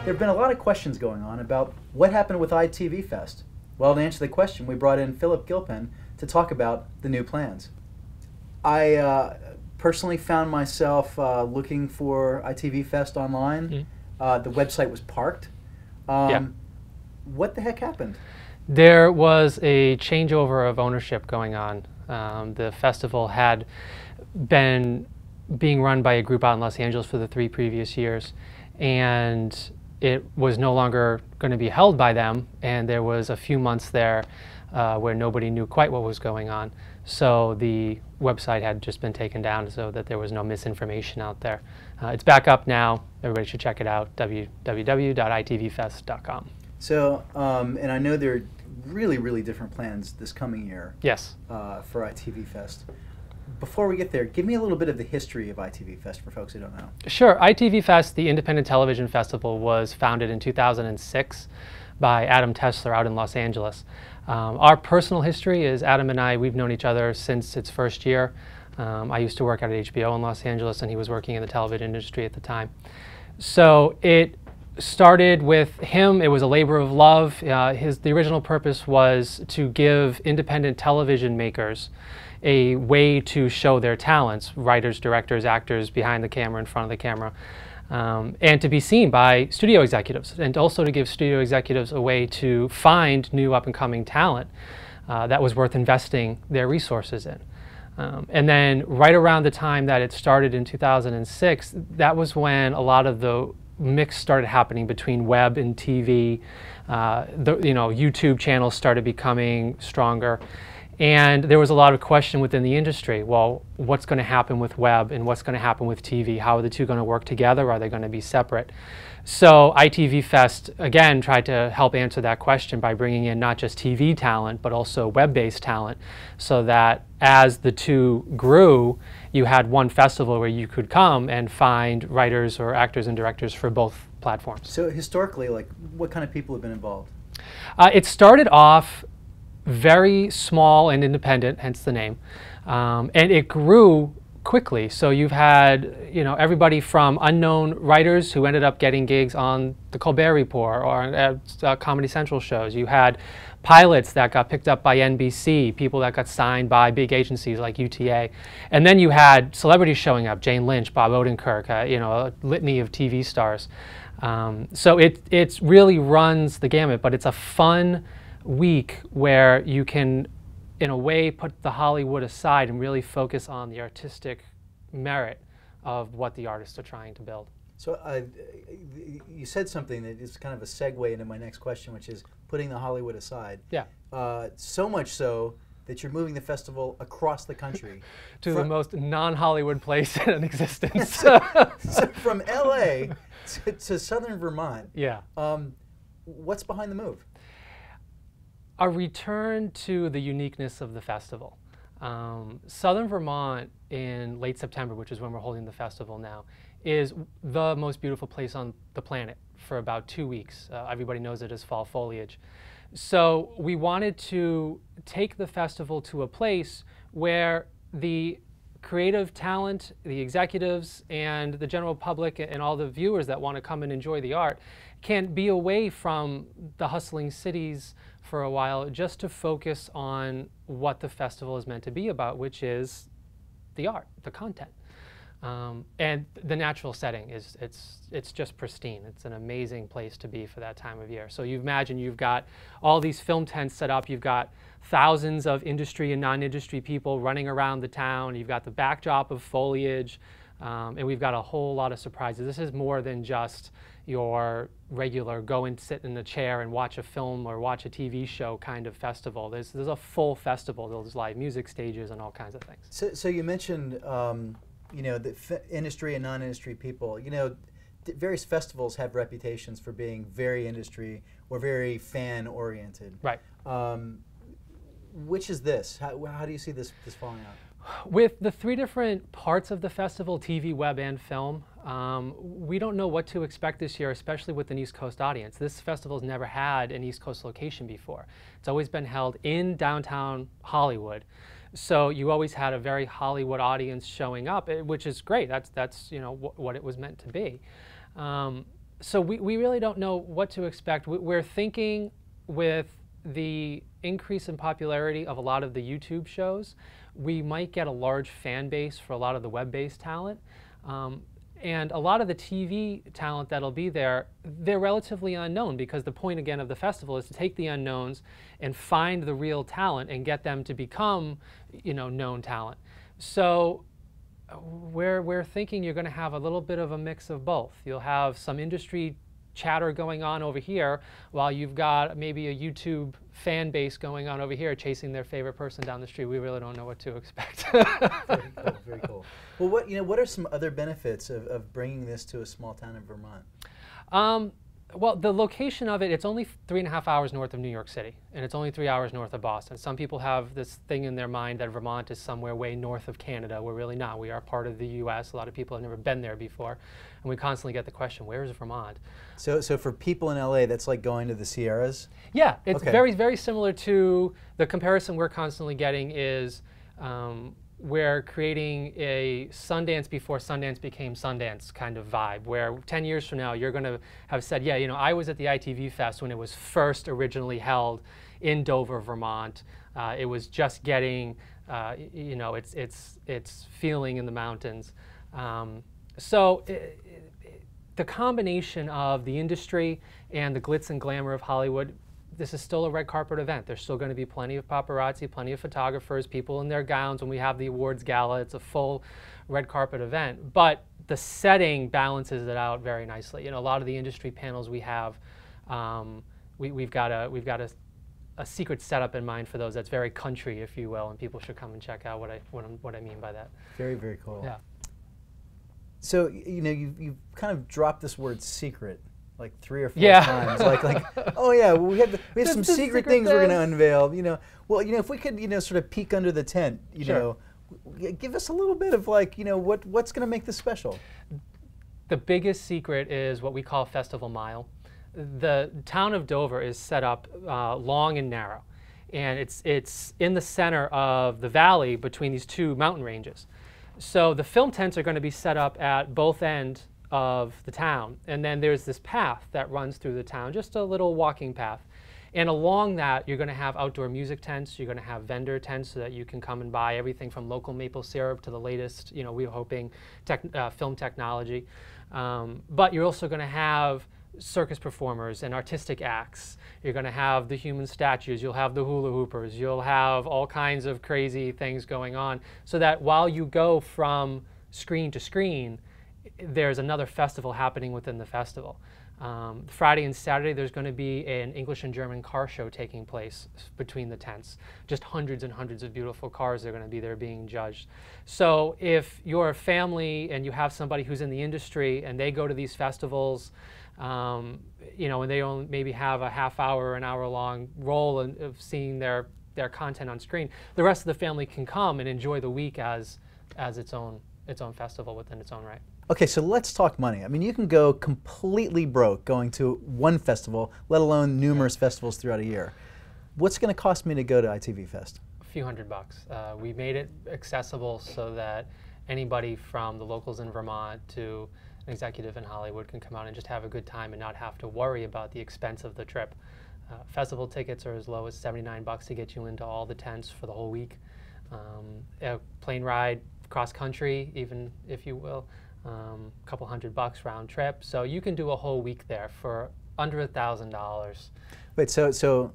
There have been a lot of questions going on about what happened with ITVFest. Well, to answer the question, we brought in Philip Gilpin to talk about the new plans. I personally found myself looking for ITVFest online. The website was parked. What the heck happened? There was a changeover of ownership going on. The festival had been being run by a group out in Los Angeles for the 3 previous years, and it was no longer going to be held by them, and there was a few months there where nobody knew quite what was going on. So the website had just been taken down so that there was no misinformation out there. It's back up now. Everybody should check it out, www.itvfest.com. So, and I know there are really, really different plans this coming year. Yes. For ITVFest. Before we get there, give me a little bit of the history of ITVFest for folks who don't know. Sure. ITVFest, the Independent Television Festival, was founded in 2006 by Adam Tesler out in Los Angeles. Our personal history is Adam and I, we've known each other since its first year. I used to work at HBO in Los Angeles, and he was working in the television industry at the time. So it started with him. It was a labor of love. The original purpose was to give independent television makers a way to show their talents, writers, directors, actors, behind the camera, in front of the camera, and to be seen by studio executives, and also to give studio executives a way to find new up-and-coming talent that was worth investing their resources in. And then right around the time that it started in 2006, that was when a lot of the mix started happening between web and TV. YouTube channels started becoming stronger. And there was a lot of question within the industry. Well, what's going to happen with web and what's going to happen with TV? How are the two going to work together? Are they going to be separate? So ITVFest, again, tried to help answer that question by bringing in not just TV talent, but also web-based talent, so that as the two grew, you had one festival where you could come and find writers or actors and directors for both platforms. So historically, like, what kind of people have been involved? It started off very small and independent, hence the name, and it grew quickly. So you've had, everybody from unknown writers who ended up getting gigs on the Colbert Report or at Comedy Central shows. You had pilots that got picked up by NBC, people that got signed by big agencies like UTA, and then you had celebrities showing up: Jane Lynch, Bob Odenkirk, a litany of TV stars. So it really runs the gamut, but it's a fun week where you can, in a way, put the Hollywood aside and really focus on the artistic merit of what the artists are trying to build. So you said something that is kind of a segue into my next question, which is putting the Hollywood aside. Yeah. So much so that you're moving the festival across the country. To the most non-Hollywood place in existence. so from LA to southern Vermont. Yeah. What's behind the move? A return to the uniqueness of the festival. Southern Vermont in late September, which is when we're holding the festival now, is the most beautiful place on the planet for about 2 weeks. Everybody knows it as fall foliage. So we wanted to take the festival to a place where the creative talent, the executives, and the general public and all the viewers that want to come and enjoy the art can be away from the hustling cities for a while, just to focus on what the festival is meant to be about, which is the art, the content. And the natural setting is, it's just pristine. It's an amazing place to be for that time of year. So you imagine you've got all these film tents set up, you've got thousands of industry and non-industry people running around the town, you've got the backdrop of foliage, and we've got a whole lot of surprises. This is more than just your regular go and sit in a chair and watch a film or watch a TV show kind of festival. There's a full festival. There's live music stages and all kinds of things. So you mentioned the industry and non-industry people. Various festivals have reputations for being very industry or very fan-oriented. Right. Which is this? How do you see this falling out? With the 3 different parts of the festival, TV, web, and film, we don't know what to expect this year, especially with an East Coast audience. This festival's never had an East Coast location before. It's always been held in downtown Hollywood. So you always had a very Hollywood audience showing up, which is great. That's what it was meant to be. So we really don't know what to expect. We're thinking with the increase in popularity of a lot of the YouTube shows, we might get a large fan base for a lot of the web-based talent. And a lot of the TV talent that'll be there, they're relatively unknown, because the point, again, of the festival is to take the unknowns and find the real talent and get them to become, known talent. So we're thinking you're going to have a little bit of a mix of both. You'll have some industry chatter going on over here, while you've got maybe a YouTube fan base going on over here chasing their favorite person down the street. We really don't know what to expect. Very cool, very cool. Well, what are some other benefits of bringing this to a small town in Vermont? Well, the location of it, it's only 3.5 hours north of New York City, and it's only 3 hours north of Boston. Some people have this thing in their mind that Vermont is somewhere way north of Canada. We're really not. We are part of the U.S. A lot of people have never been there before, and we constantly get the question, where is Vermont? So for people in LA, that's like going to the Sierras? Yeah, it's okay. very, very similar to the comparison we're constantly getting is we're creating a Sundance before Sundance became Sundance kind of vibe, where 10 years from now you're going to have said, yeah, I was at the ITVFest when it was first originally held in Dover, Vermont. It was just getting, its feeling in the mountains. So the combination of the industry and the glitz and glamour of Hollywood, this is still a red carpet event. There's still going to be plenty of paparazzi, plenty of photographers, people in their gowns when we have the awards gala. It's a full red carpet event. But the setting balances it out very nicely. A lot of the industry panels we have, we've got a secret setup in mind for those that's very country, if you will, and people should come and check out what I mean by that. Very, very cool. Yeah. So you've kind of dropped this word secret like 3 or 4 yeah. times, like oh yeah, well, we have some secret things we're going to unveil. Well, if we could sort of peek under the tent, Sure. Give us a little bit of what's going to make this special. The biggest secret is what we call Festival Mile. The town of Dover is set up long and narrow, and it's in the center of the valley between these 2 mountain ranges. So the film tents are going to be set up at both ends of the town, and then there's this path that runs through the town, just a little walking path. And along that, you're going to have outdoor music tents, you're going to have vendor tents so that you can come and buy everything from local maple syrup to the latest, we're hoping, film technology. But you're also going to have circus performers and artistic acts. You're going to have the human statues, you'll have the hula hoopers, you'll have all kinds of crazy things going on, so that while you go from screen to screen, there's another festival happening within the festival. Friday and Saturday, there's going to be an English and German car show taking place between the tents. Just hundreds and hundreds of beautiful cars are going to be there being judged. So if you're a family and you have somebody who's in the industry and they go to these festivals, and they only maybe have a half hour or an hour long role of seeing their content on screen, the rest of the family can come and enjoy the week as its own festival within its own right. Okay, so let's talk money. I mean, you can go completely broke going to one festival, let alone numerous festivals throughout a year. What's going to cost me to go to ITVFest? A few $100. We made it accessible so that anybody from the locals in Vermont to an executive in Hollywood can come out and just have a good time and not have to worry about the expense of the trip. Festival tickets are as low as $79 to get you into all the tents for the whole week. A plane ride cross country, even if you will, a couple $100 round trip. So you can do a whole week there for under $1,000. Wait, so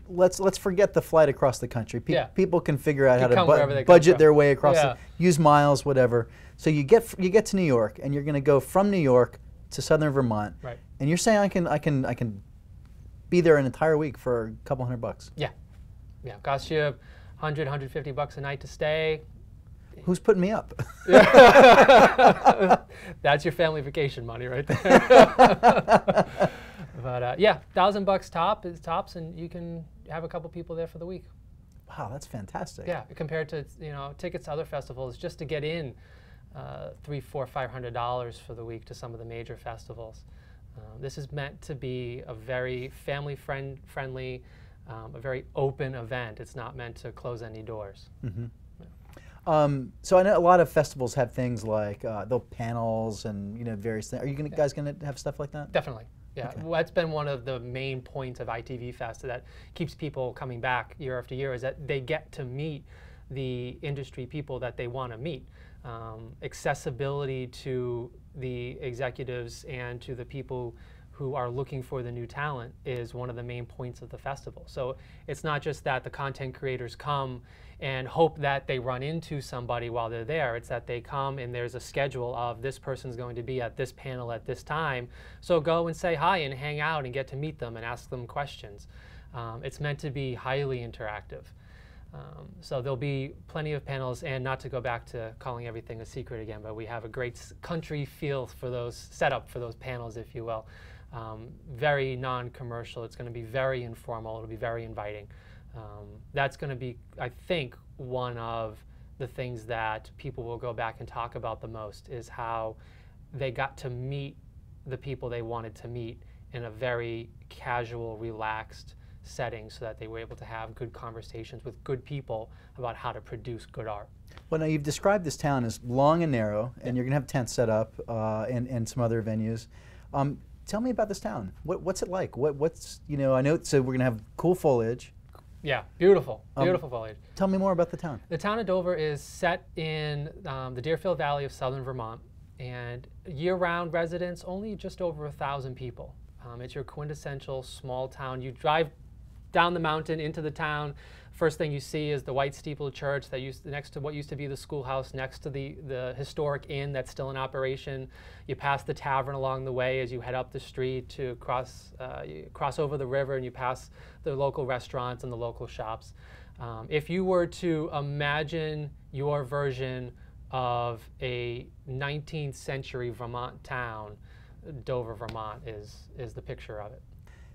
let's forget the flight across the country. People can figure out how to budget their way across, use miles, whatever. So you get to New York, and you're going to go from New York to southern Vermont. Right. And you're saying I can be there an entire week for a couple $100. Yeah. Yeah. Costs you $100, $150 a night to stay. Who's putting me up? That's your family vacation money right there. But yeah, $1,000 tops, and you can have a couple people there for the week. Wow, that's fantastic. Yeah, compared to tickets to other festivals, just to get in $300, $400, $500 for the week to some of the major festivals. This is meant to be a very family friendly, a very open event. It's not meant to close any doors. Mm-hmm. So I know a lot of festivals have things like the panels and various things. Are you guys going to have stuff like that? Definitely. Yeah, Okay. well, that's been one of the main points of ITVFest that keeps people coming back year after year, is that they get to meet the industry people that they want to meet. Accessibility to the executives and to the people who are looking for the new talent is one of the main points of the festival. So it's not just that the content creators come and hope that they run into somebody while they're there. It's that they come and there's a schedule of this person's going to be at this panel at this time. So go and say hi and hang out and get to meet them and ask them questions. It's meant to be highly interactive. So there'll be plenty of panels, and not to go back to calling everything a secret again, but we have a great country feel for those, setup for those panels, if you will. Very non-commercial. It's going to be very informal. It'll be very inviting. That's going to be, I think, one of the things that people will go back and talk about the most, is how they got to meet the people they wanted to meet in a very casual, relaxed setting, so that they were able to have good conversations with good people about how to produce good art. Well, now you've described this town as long and narrow, and you're going to have tents set up and some other venues. Tell me about this town. What's it like? What's I know. So we're going to have cool foliage. Yeah, beautiful, beautiful foliage. Tell me more about the town. The town of Dover is set in the Deerfield Valley of southern Vermont, and year-round residents, only just over 1,000 people. It's your quintessential small town. You drive down the mountain into the town. First thing you see is the white steepled church that next to what used to be the schoolhouse, next to the historic inn that's still in operation. You pass the tavern along the way as you head up the street to you cross over the river, and you pass the local restaurants and the local shops. If you were to imagine your version of a 19th century Vermont town, Dover, Vermont is the picture of it.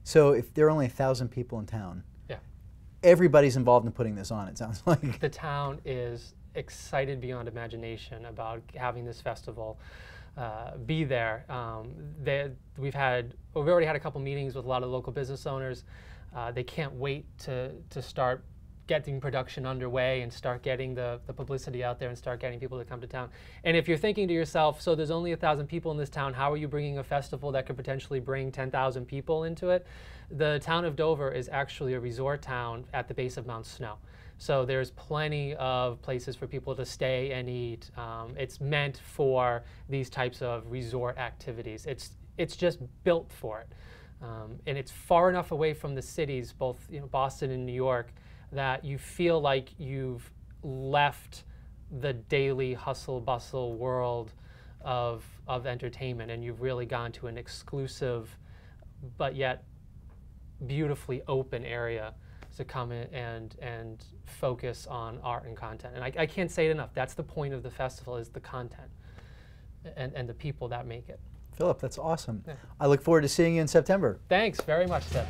So if there are only 1,000 people in town, yeah, everybody's involved in putting this on, it sounds like. The town is excited beyond imagination about having this festival be there. We've already had a couple meetings with a lot of local business owners. They can't wait to start getting production underway and start getting the publicity out there and start getting people to come to town. And if you're thinking to yourself, so there's only 1,000 people in this town, how are you bringing a festival that could potentially bring 10,000 people into it? The town of Dover is actually a resort town at the base of Mount Snow. So there's plenty of places for people to stay and eat. It's meant for these types of resort activities. It's just built for it. And it's far enough away from the cities, both Boston and New York, that you feel like you've left the daily hustle bustle world of entertainment, and you've really gone to an exclusive but yet beautifully open area to come in and focus on art and content. And I can't say it enough. That's the point of the festival, is the content and the people that make it. Philip, that's awesome. Yeah. I look forward to seeing you in September. Thanks very much, Seth.